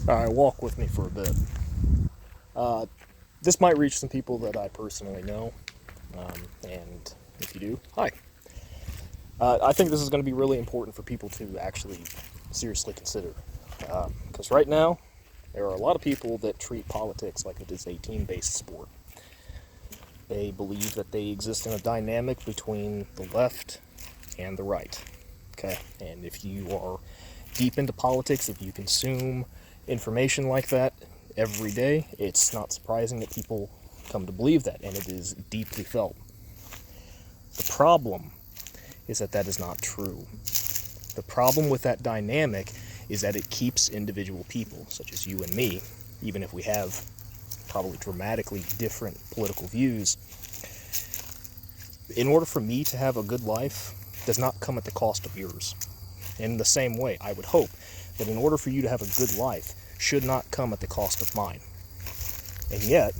Alright, walk with me for a bit. This might reach some people that I personally know, and if you do, hi. I think this is going to be really important for people to actually seriously consider. Because right now, there are a lot of people that treat politics like it is a team based sport. They believe that they exist in a dynamic between the left and the right. Okay? And if you are deep into politics, if you consume information like that every day, it's not surprising that people come to believe that, and it is deeply felt. The problem is that that is not true. The problem with that dynamic is that it keeps individual people, such as you and me, even if we have probably dramatically different political views. In order for me to have a good life, does not come at the cost of yours. In the same way, I would hope that in order for you to have a good life, should not come at the cost of mine. And yet,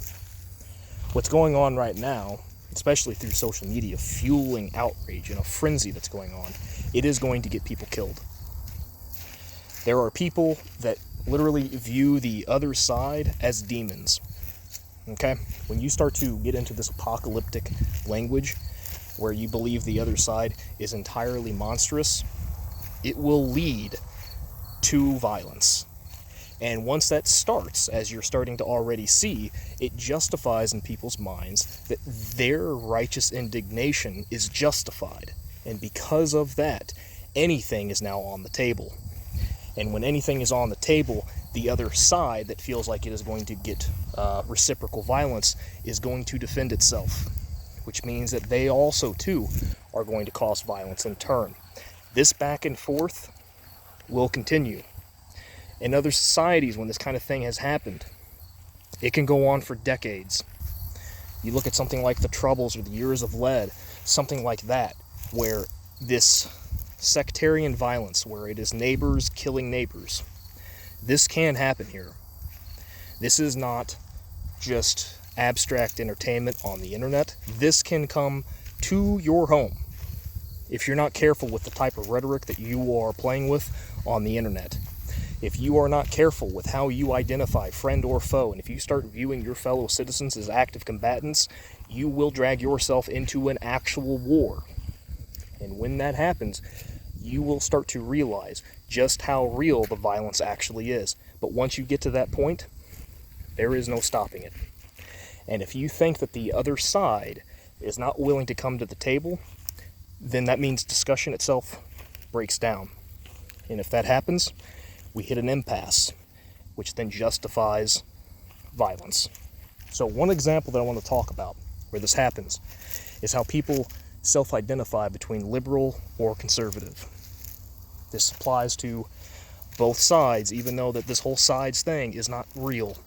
what's going on right now, especially through social media, fueling outrage and a frenzy that's going on, it is going to get people killed. There are people that literally view the other side as demons. Okay? When you start to get into this apocalyptic language, where you believe the other side is entirely monstrous, it will lead to violence. And once that starts, as you're starting to already see, it justifies in people's minds that their righteous indignation is justified. And because of that, anything is now on the table. And when anything is on the table, the other side that feels like it is going to get reciprocal violence is going to defend itself, which means that they also, too, are going to cause violence in turn. This back and forth will continue. In other societies, when this kind of thing has happened, it can go on for decades. You look at something like the Troubles or the Years of Lead, something like that, where this sectarian violence, where it is neighbors killing neighbors, this can happen here. This is not just abstract entertainment on the internet. This can come to your home if you're not careful with the type of rhetoric that you are playing with on the internet. If you are not careful with how you identify friend or foe, and if you start viewing your fellow citizens as active combatants, you will drag yourself into an actual war. And when that happens, you will start to realize just how real the violence actually is. But once you get to that point, there is no stopping it. And if you think that the other side is not willing to come to the table, then that means discussion itself breaks down. And if that happens, we hit an impasse, which then justifies violence. So one example that I want to talk about where this happens is how people self-identify between liberal or conservative. This applies to both sides, even though that this whole sides thing is not real.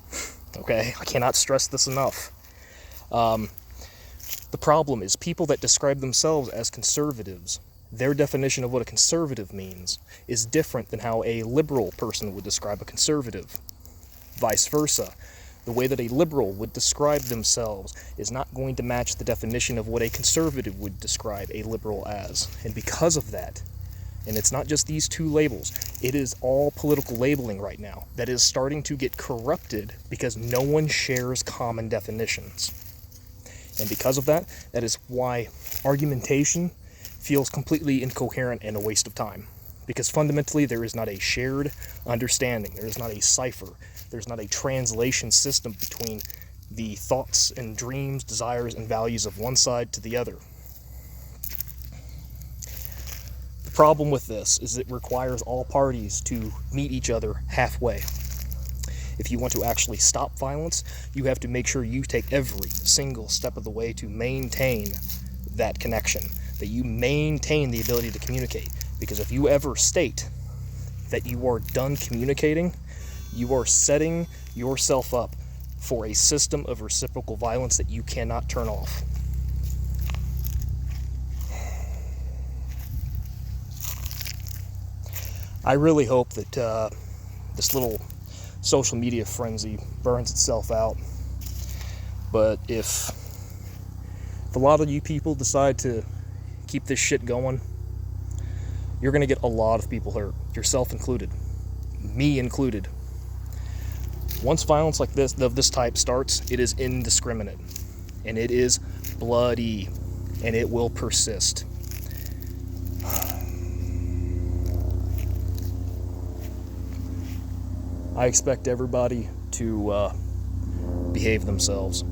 Okay? I cannot stress this enough. The problem is people that describe themselves as conservatives, their definition of what a conservative means is different than how a liberal person would describe a conservative. Vice versa. The way that a liberal would describe themselves is not going to match the definition of what a conservative would describe a liberal as. And because of that, and it's not just these two labels, it is all political labeling right now that is starting to get corrupted because no one shares common definitions. And because of that, that is why argumentation feels completely incoherent and a waste of time. Because fundamentally, there is not a shared understanding. There is not a cipher. There's not a translation system between the thoughts and dreams, desires, and values of one side to the other. The problem with this is it requires all parties to meet each other halfway. If you want to actually stop violence, you have to make sure you take every single step of the way to maintain that connection, that you maintain the ability to communicate. Because if you ever state that you are done communicating, you are setting yourself up for a system of reciprocal violence that you cannot turn off. I really hope that this little social media frenzy burns itself out. But if a lot of you people decide to keep this shit going, you're going to get a lot of people hurt, yourself included, me included. Once violence like this, of this type, starts, it is indiscriminate, and it is bloody, and it will persist. I expect everybody to behave themselves.